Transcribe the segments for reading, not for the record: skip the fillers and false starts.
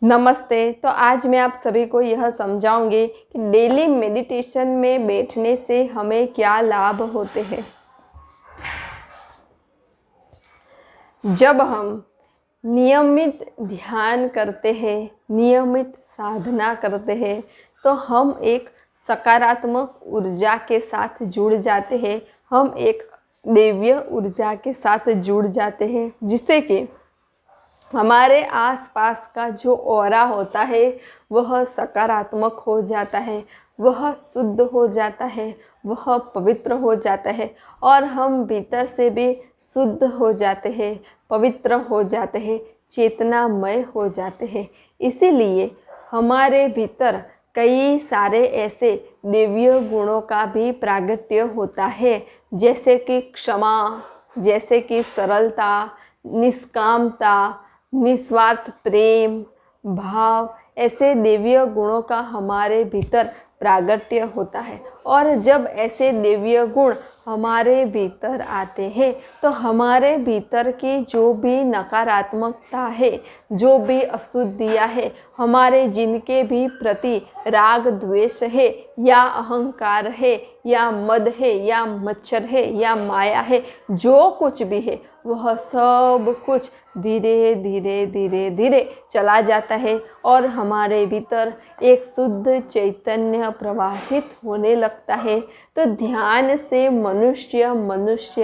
नमस्ते। तो आज मैं आप सभी को यह समझाऊंगी कि डेली मेडिटेशन में बैठने से हमें क्या लाभ होते हैं। जब हम नियमित ध्यान करते हैं, नियमित साधना करते हैं, तो हम एक सकारात्मक ऊर्जा के साथ जुड़ जाते हैं। हम एक दैवीय ऊर्जा के साथ जुड़ जाते हैं, जिससे कि हमारे आसपास का जो ऑरा होता है वह सकारात्मक हो जाता है, वह शुद्ध हो जाता है, वह पवित्र हो जाता है और हम भीतर से भी शुद्ध हो जाते हैं, पवित्र हो जाते हैं, चेतनामय हो जाते हैं। इसीलिए हमारे भीतर कई सारे ऐसे दैवीय गुणों का भी प्रागट्य होता है, जैसे कि क्षमा, जैसे कि सरलता, निष्कामता, निस्वार्थ प्रेम भाव, ऐसे दैवीय गुणों का हमारे भीतर प्रागट्य होता है। और जब ऐसे दैवीय गुण हमारे भीतर आते हैं तो हमारे भीतर की जो भी नकारात्मकता है, जो भी अशुद्धियाँ है, हमारे जिनके भी प्रति राग द्वेष है या अहंकार है या मद है या मच्छर है या माया है, जो कुछ भी है वह सब कुछ धीरे धीरे धीरे धीरे चला जाता है और हमारे भीतर एक शुद्ध चैतन्य प्रवाहित होने लगता है। तो ध्यान से मनुष्य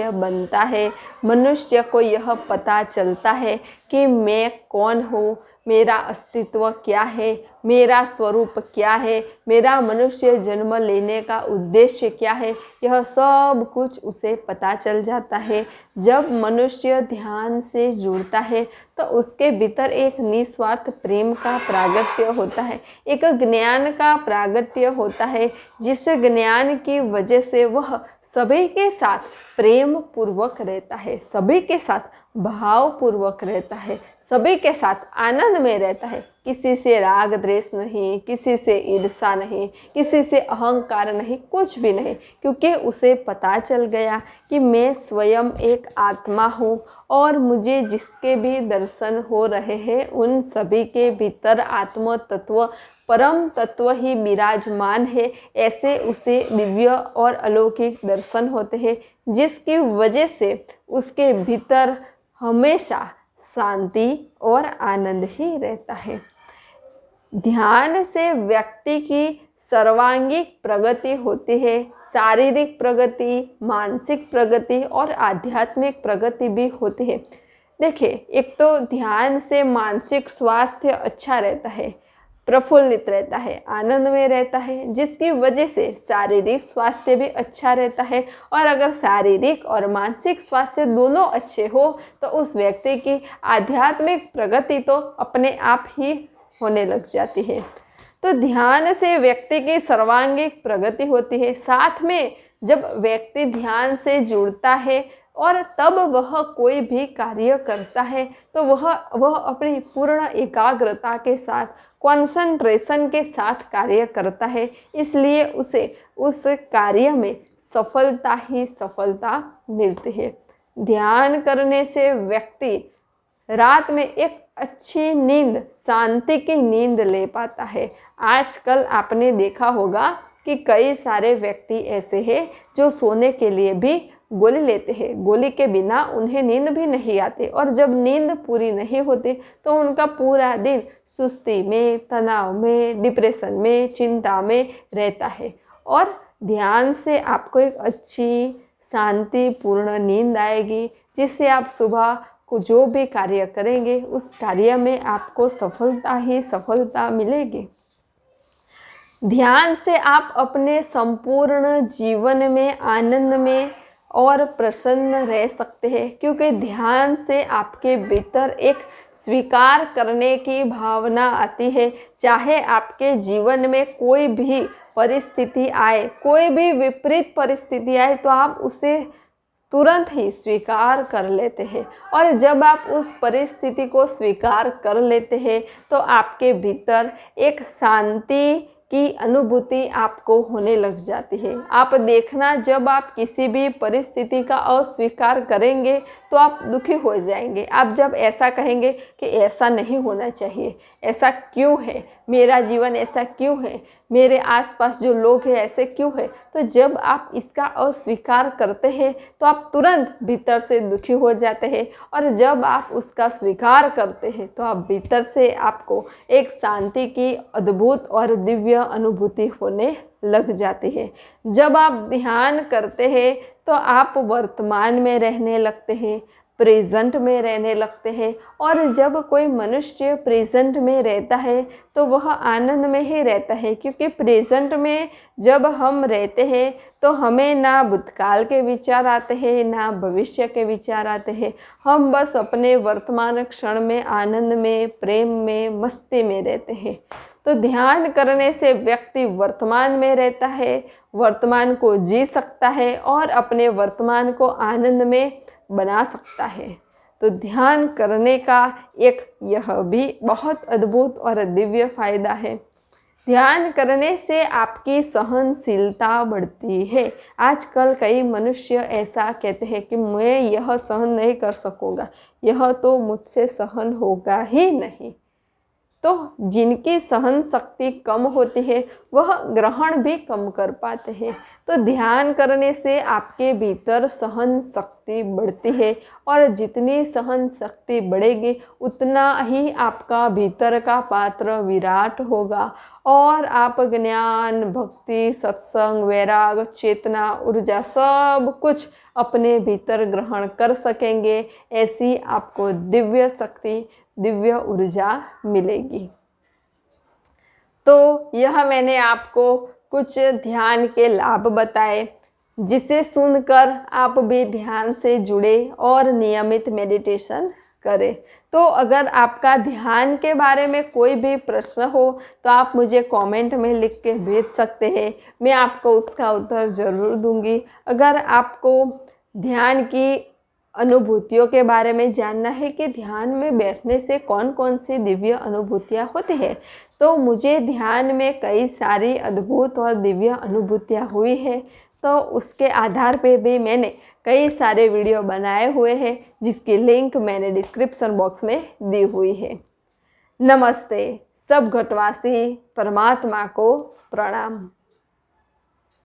बनता है। मनुष्य को यह पता चलता है कि मैं कौन हूँ, मेरा अस्तित्व क्या है, मेरा स्वरूप क्या है, मेरा मनुष्य जन्म लेने का उद्देश्य क्या है, यह सब कुछ उसे पता चल जाता है। जब मनुष्य ध्यान से जुड़ता है तो उसके भीतर एक निस्वार्थ प्रेम का प्रागट्य होता है, एक ज्ञान का प्रागट्य होता है, जिस ज्ञान की वजह से वह सभी के साथ प्रेम पूर्वक रहता है, सभी के साथ भाव पूर्वक रहता है, सभी के साथ आनंद में रहता है। किसी से राग द्वेष नहीं, किसी से ईर्ष्या नहीं, किसी से अहंकार नहीं, कुछ भी नहीं, क्योंकि उसे पता चल गया कि मैं स्वयं एक आत्मा हूँ और मुझे जिसके भी दर्शन हो रहे हैं उन सभी के भीतर आत्म तत्व, परम तत्व ही विराजमान है। ऐसे उसे दिव्य और अलौकिक दर्शन होते हैं, जिसकी वजह से उसके भीतर हमेशा शांति और आनंद ही रहता है। ध्यान से व्यक्ति की सर्वांगीण प्रगति होती है, शारीरिक प्रगति, मानसिक प्रगति और आध्यात्मिक प्रगति भी होती है। देखिए, एक तो ध्यान से मानसिक स्वास्थ्य अच्छा रहता है, प्रफुल्लित रहता है, आनंद में रहता है, जिसकी वजह से शारीरिक स्वास्थ्य भी अच्छा रहता है। और अगर शारीरिक और मानसिक स्वास्थ्य दोनों अच्छे हो तो उस व्यक्ति की आध्यात्मिक प्रगति तो अपने आप ही होने लग जाती है। तो ध्यान से व्यक्ति की सर्वांगीण प्रगति होती है। साथ में जब व्यक्ति ध्यान से जुड़ता है और तब वह कोई भी कार्य करता है तो वह अपनी पूर्ण एकाग्रता के साथ, कंसंट्रेशन के साथ कार्य करता है। इसलिए उसे उस कार्य में सफलता ही सफलता मिलती है। ध्यान करने से व्यक्ति रात में एक अच्छी नींद, शांति की नींद ले पाता है। आजकल आपने देखा होगा कि कई सारे व्यक्ति ऐसे हैं जो सोने के लिए भी गोली लेते हैं, गोली के बिना उन्हें नींद भी नहीं आती और जब नींद पूरी नहीं होती तो उनका पूरा दिन सुस्ती में, तनाव में, डिप्रेशन में, चिंता में रहता है। और ध्यान से आपको एक अच्छी शांतिपूर्ण नींद आएगी, जिससे आप सुबह को जो भी कार्य करेंगे उस कार्य में आपको सफलता ही सफलता मिलेगी। ध्यान से आप अपने संपूर्ण जीवन में आनंद में और प्रसन्न रह सकते हैं, क्योंकि ध्यान से आपके भीतर एक स्वीकार करने की भावना आती है। चाहे आपके जीवन में कोई भी परिस्थिति आए, कोई भी विपरीत परिस्थिति आए, तो आप उसे तुरंत ही स्वीकार कर लेते हैं। और जब आप उस परिस्थिति को स्वीकार कर लेते हैं तो आपके भीतर एक शांति की अनुभूति आपको होने लग जाती है। आप देखना, जब आप किसी भी परिस्थिति का अस्वीकार करेंगे तो आप दुखी हो जाएंगे। आप जब ऐसा कहेंगे कि ऐसा नहीं होना चाहिए, ऐसा क्यों है, मेरा जीवन ऐसा क्यों है, मेरे आसपास जो लोग हैं ऐसे क्यों है, तो जब आप इसका अस्वीकार करते हैं तो आप तुरंत भीतर से दुखी हो जाते हैं। और जब आप उसका स्वीकार करते हैं तो आप भीतर से आपको एक शांति की अद्भुत और दिव्य अनुभूति होने लग जाती है। जब आप ध्यान करते हैं तो आप वर्तमान में रहने लगते हैं, प्रेजेंट में रहने लगते हैं। और जब कोई मनुष्य प्रेजेंट में रहता है तो वह आनंद में ही रहता है, क्योंकि प्रेजेंट में जब हम रहते हैं तो हमें ना भूतकाल के विचार आते हैं ना भविष्य के विचार आते हैं। हम बस अपने वर्तमान क्षण में आनंद में, प्रेम में, मस्ती में रहते हैं। तो ध्यान करने से व्यक्ति वर्तमान में रहता है, वर्तमान को जी सकता है और अपने वर्तमान को आनंद में बना सकता है। तो ध्यान करने का एक यह भी बहुत अद्भुत और दिव्य फायदा है। ध्यान करने से आपकी सहनशीलता बढ़ती है। आजकल कई मनुष्य ऐसा कहते हैं कि मैं यह सहन नहीं कर सकूँगा, यह तो मुझसे सहन होगा ही नहीं। तो जिनकी सहन शक्ति कम होती है वह ग्रहण भी कम कर पाते हैं। तो ध्यान करने से आपके भीतर सहन शक्ति बढ़ती है, और जितनी सहन शक्ति बढ़ेगी उतना ही आपका भीतर का पात्र विराट होगा, और आप ज्ञान, भक्ति, सत्संग, वैराग, चेतना, ऊर्जा सब कुछ अपने भीतर ग्रहण कर सकेंगे। ऐसी आपको दिव्य शक्ति, दिव्य ऊर्जा मिलेगी। तो यह मैंने आपको कुछ ध्यान के लाभ बताए, जिसे सुनकर आप भी ध्यान से जुड़े और नियमित मेडिटेशन करें। तो अगर आपका ध्यान के बारे में कोई भी प्रश्न हो तो आप मुझे कमेंट में लिख के भेज सकते हैं, मैं आपको उसका उत्तर ज़रूर दूंगी। अगर आपको ध्यान की अनुभूतियों के बारे में जानना है कि ध्यान में बैठने से कौन कौन सी दिव्य अनुभूतियाँ होती है, तो मुझे ध्यान में कई सारी अद्भुत और दिव्य अनुभूतियाँ हुई है, तो उसके आधार पे भी मैंने कई सारे वीडियो बनाए हुए हैं, जिसकी लिंक मैंने डिस्क्रिप्शन बॉक्स में दी हुई है। नमस्ते। सब घटवासी परमात्मा को प्रणाम।